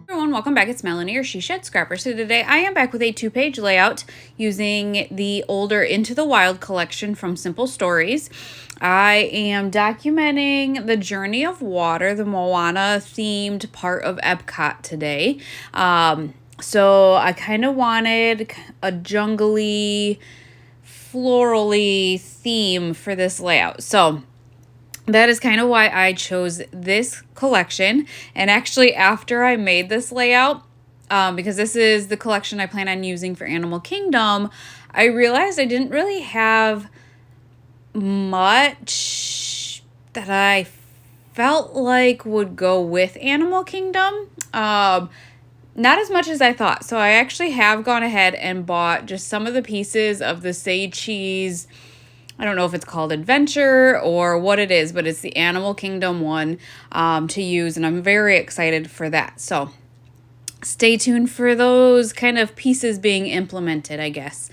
Everyone, welcome back. It's Melanie, your She Shed Scrapper. So today I am back with a 2-page layout using the older Into the Wild collection from Simple Stories. I am documenting the Journey of Water, the Moana themed part of Epcot today. So I kind of wanted a jungly, florally theme for this layout. So that is kind of why I chose this collection. And actually, after I made this layout, because this is the collection I plan on using for Animal Kingdom, I realized I didn't really have much that I felt like would go with Animal Kingdom. Not as much as I thought. So I actually have gone ahead and bought just some of the pieces of the Say Cheese. I don't know if it's called Adventure or what it is, but it's the Animal Kingdom one to use, and I'm very excited for that. So stay tuned for those kind of pieces being implemented, I guess.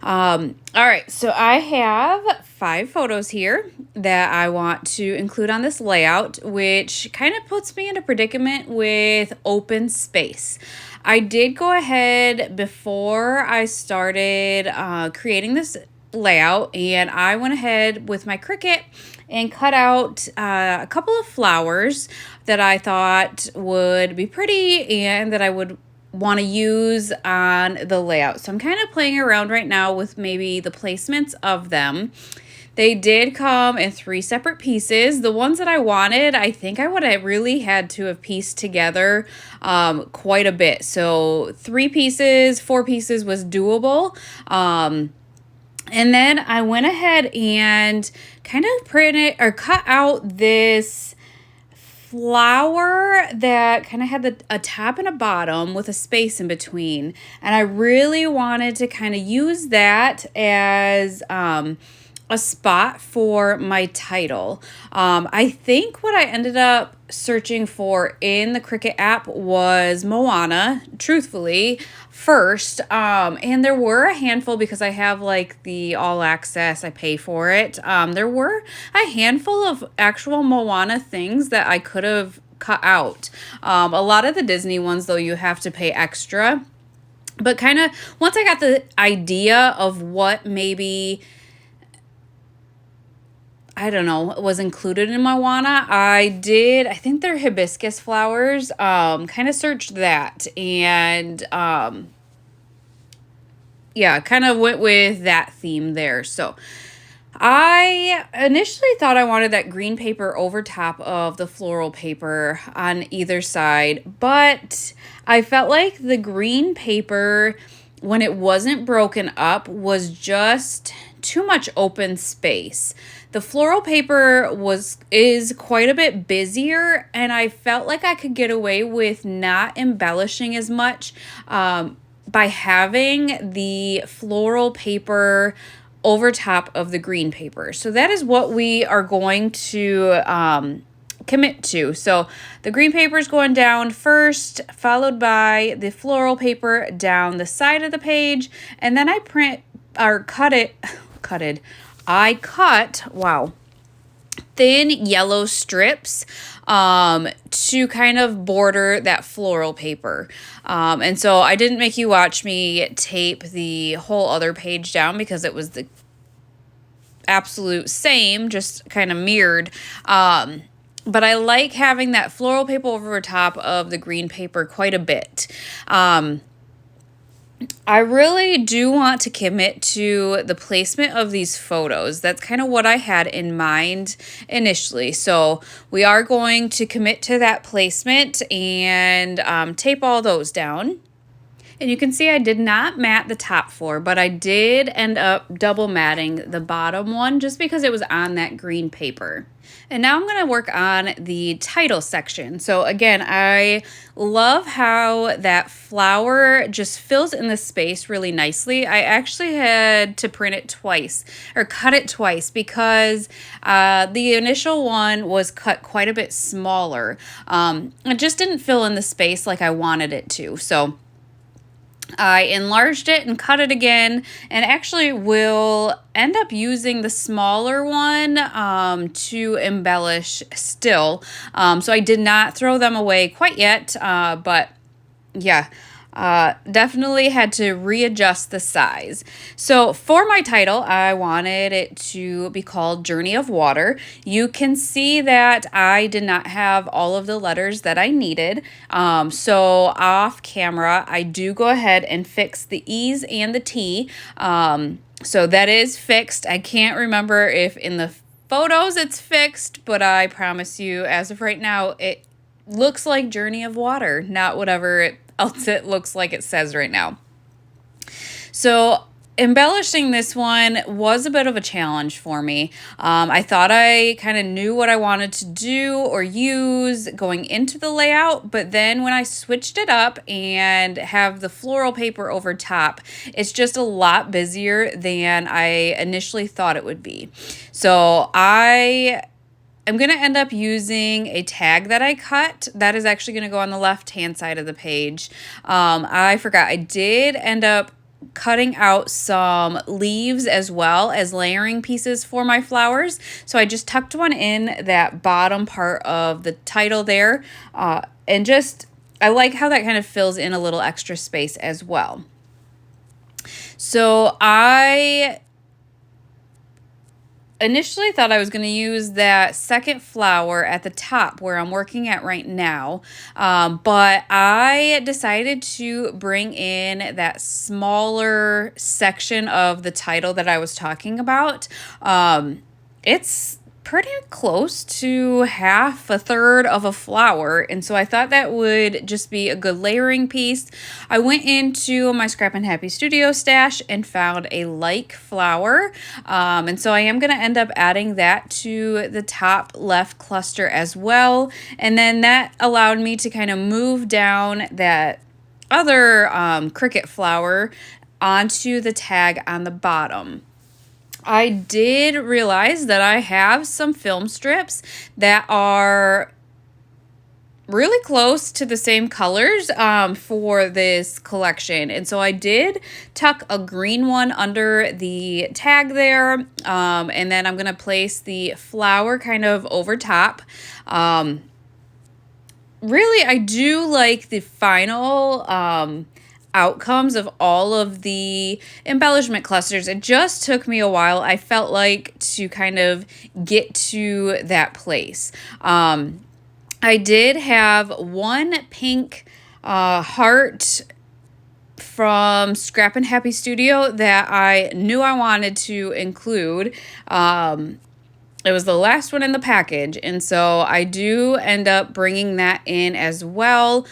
All right, so I have 5 photos here that I want to include on this layout, which kind of puts me in a predicament with open space. I did go ahead before I started creating this layout, and I went ahead with my Cricut and cut out a couple of flowers that I thought would be pretty and that I would want to use on the layout. So I'm kind of playing around right now with maybe the placements of them. They did come in 3 separate pieces. The ones that I wanted, I think I would have really had to have pieced together quite a bit. So 3 pieces, 4 pieces was doable. And then I went ahead and kind of printed or cut out this flower that kind of had a top and a bottom with a space in between. And I really wanted to kind of use that as a spot for my title. I think what I ended up searching for in the Cricut app was Moana, truthfully, first. And there were a handful because I have like the all access, I pay for it. There were a handful of actual Moana things that I could have cut out. A lot of the Disney ones, though, you have to pay extra. But kind of once I got the idea of what maybe, I don't know, was included in Moana, I think they're hibiscus flowers, kind of searched that and, yeah, kind of went with that theme there. So I initially thought I wanted that green paper over top of the floral paper on either side, but I felt like the green paper, when it wasn't broken up, was just too much open space. The floral paper is quite a bit busier, and I felt like I could get away with not embellishing as much by having the floral paper over top of the green paper. So that is what we are going to commit to. So the green paper is going down first, followed by the floral paper down the side of the page, and then I cut thin yellow strips to kind of border that floral paper. And so I didn't make you watch me tape the whole other page down because it was the absolute same, just kind of mirrored. But I like having that floral paper over top of the green paper quite a bit. I really do want to commit to the placement of these photos. That's kind of what I had in mind initially. So we are going to commit to that placement and tape all those down. And you can see I did not mat the top 4, but I did end up double matting the bottom one just because it was on that green paper. And now I'm going to work on the title section. So again, I love how that flower just fills in the space really nicely. I actually had to print it twice or cut it twice because the initial one was cut quite a bit smaller. It just didn't fill in the space like I wanted it to. So I enlarged it and cut it again, and actually will end up using the smaller one to embellish still. So I did not throw them away quite yet, but yeah, definitely had to readjust the size. So for my title, I wanted it to be called Journey of Water. You can see that I did not have all of the letters that I needed. So off camera, I do go ahead and fix the E's and the T. So that is fixed. I can't remember if in the photos it's fixed, but I promise you, as of right now, it looks like Journey of Water, not whatever else it looks like it says right now. So embellishing this one was a bit of a challenge for me. I thought I kind of knew what I wanted to do or use going into the layout, but then when I switched it up and have the floral paper over top, it's just a lot busier than I initially thought it would be. So I'm going to end up using a tag that I cut. That is actually going to go on the left-hand side of the page. I forgot. I did end up cutting out some leaves as well as layering pieces for my flowers. So I just tucked one in that bottom part of the title there. And just, I like how that kind of fills in a little extra space as well. So I initially thought I was going to use that second flower at the top where I'm working at right now, but I decided to bring in that smaller section of the title that I was talking about. It's pretty close to half a third of a flower, and so I thought that would just be a good layering piece. I went into my Scrap and Happy Studio stash and found a like flower, and so I am going to end up adding that to the top left cluster as well, and then that allowed me to kind of move down that other cricket flower onto the tag on the bottom. I did realize that I have some film strips that are really close to the same colors for this collection. And so I did tuck a green one under the tag there. And then I'm going to place the flower kind of over top. Really, I do like the final outcomes of all of the embellishment clusters. It just took me a while, I felt like, to kind of get to that place. I did have one pink heart from Scrap and Happy Studio that I knew I wanted to include. It was the last one in the package, and so I do end up bringing that in as well.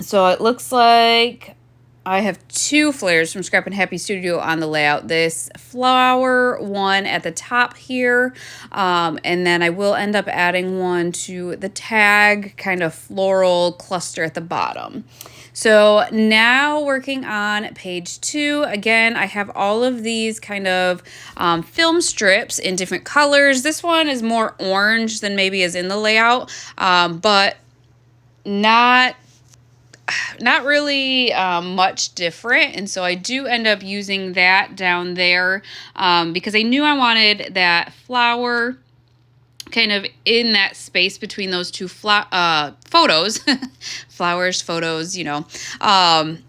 So it looks like I have two flares from Scrap and Happy Studio on the layout. This flower one at the top here, and then I will end up adding one to the tag kind of floral cluster at the bottom. So now working on page 2, again, I have all of these kind of film strips in different colors. This one is more orange than maybe is in the layout, but not really much different, and so I do end up using that down there because I knew I wanted that flower kind of in that space between those two photos. Flowers, photos, you know. And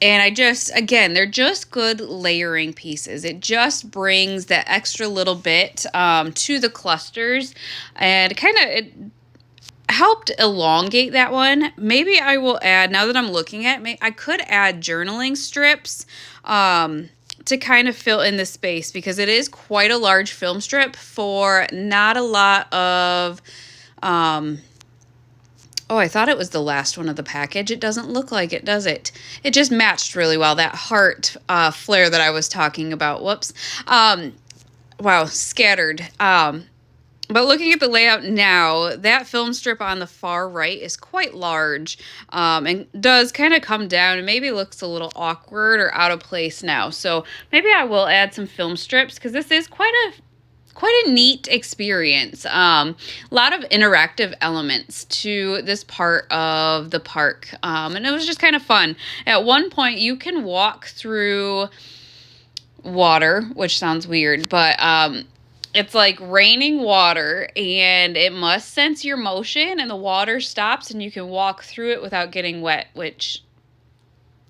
I just, again, they're just good layering pieces. It just brings that extra little bit to the clusters, and it helped elongate that one. Maybe I will add, now that I'm looking at it, I could add journaling strips to kind of fill in the space, because it is quite a large film strip for not a lot of, oh, I thought it was the last one of the package. It doesn't look like it, does it? It just matched really well, that heart flare that I was talking about. Whoops. Wow, scattered. But looking at the layout now, that film strip on the far right is quite large, and does kind of come down and maybe looks a little awkward or out of place now. So maybe I will add some film strips, because this is quite quite a neat experience. A lot of interactive elements to this part of the park, and it was just kind of fun. At one point, you can walk through water, which sounds weird, but it's like raining water, and it must sense your motion, and the water stops, and you can walk through it without getting wet, which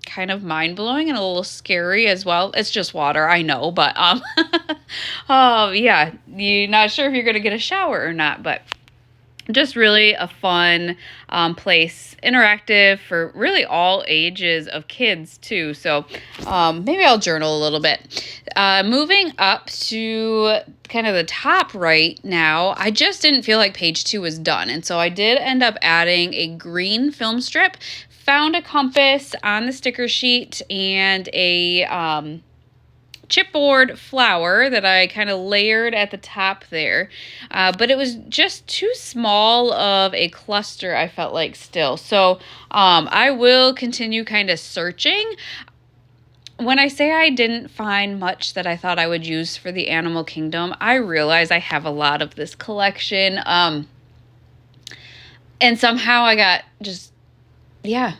kind of mind-blowing and a little scary as well. It's just water, I know, but oh yeah, you're not sure if you're gonna get a shower or not, but just really a fun place, interactive for really all ages of kids too. So maybe I'll journal a little bit. Moving up to kind of the top right now, I just didn't feel like page 2 was done, and so I did end up adding a green film strip. Found a compass on the sticker sheet and a chipboard flower that I kind of layered at the top there, but it was just too small of a cluster, I felt like, still. So I will continue kind of searching. When I say I didn't find much that I thought I would use for the animal kingdom, I realize I have a lot of this collection, and somehow I got just, yeah,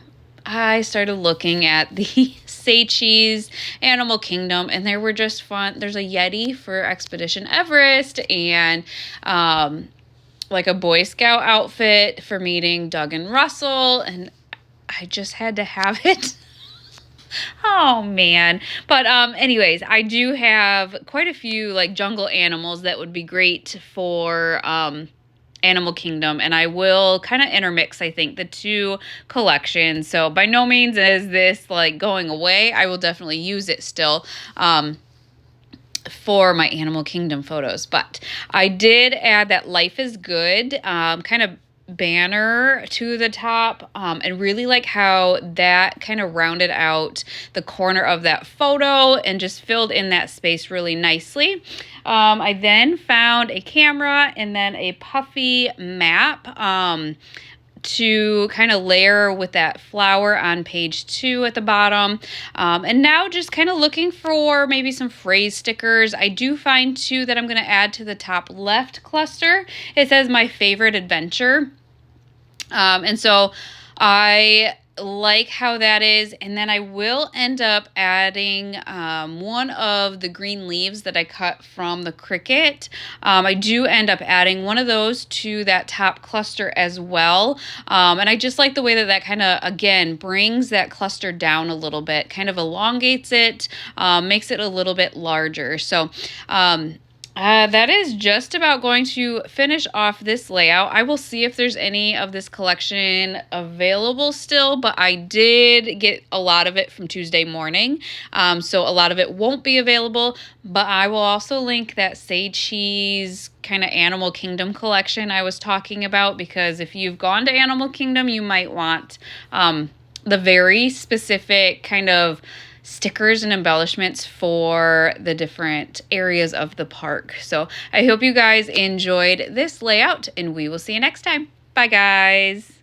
I started looking at the Say Cheese Animal Kingdom, and they were just fun. There's a Yeti for Expedition Everest, and like a Boy Scout outfit for meeting Doug and Russell, and I just had to have it. Oh man. But anyways, I do have quite a few like jungle animals that would be great for Animal Kingdom, and I will kind of intermix, I think, the two collections. So by no means is this like going away. I will definitely use it still for my Animal Kingdom photos. But I did add that Life is Good kind of banner to the top, and really like how that kind of rounded out the corner of that photo and just filled in that space really nicely. I then found a camera and then a puffy map to kind of layer with that flower on page 2 at the bottom. And now just kind of looking for maybe some phrase stickers. I do find 2 that I'm going to add to the top left cluster. It says my favorite adventure. And so I like how that is. And then I will end up adding one of the green leaves that I cut from the cricket. I do end up adding one of those to that top cluster as well. And I just like the way that that kind of, again, brings that cluster down a little bit, kind of elongates it, makes it a little bit larger. So, that is just about going to finish off this layout. I will see if there's any of this collection available still, but I did get a lot of it from Tuesday morning, so a lot of it won't be available, but I will also link that Say Cheese kind of Animal Kingdom collection I was talking about, because if you've gone to Animal Kingdom, you might want the very specific kind of stickers and embellishments for the different areas of the park. So I hope you guys enjoyed this layout, and we will see you next time. Bye, guys.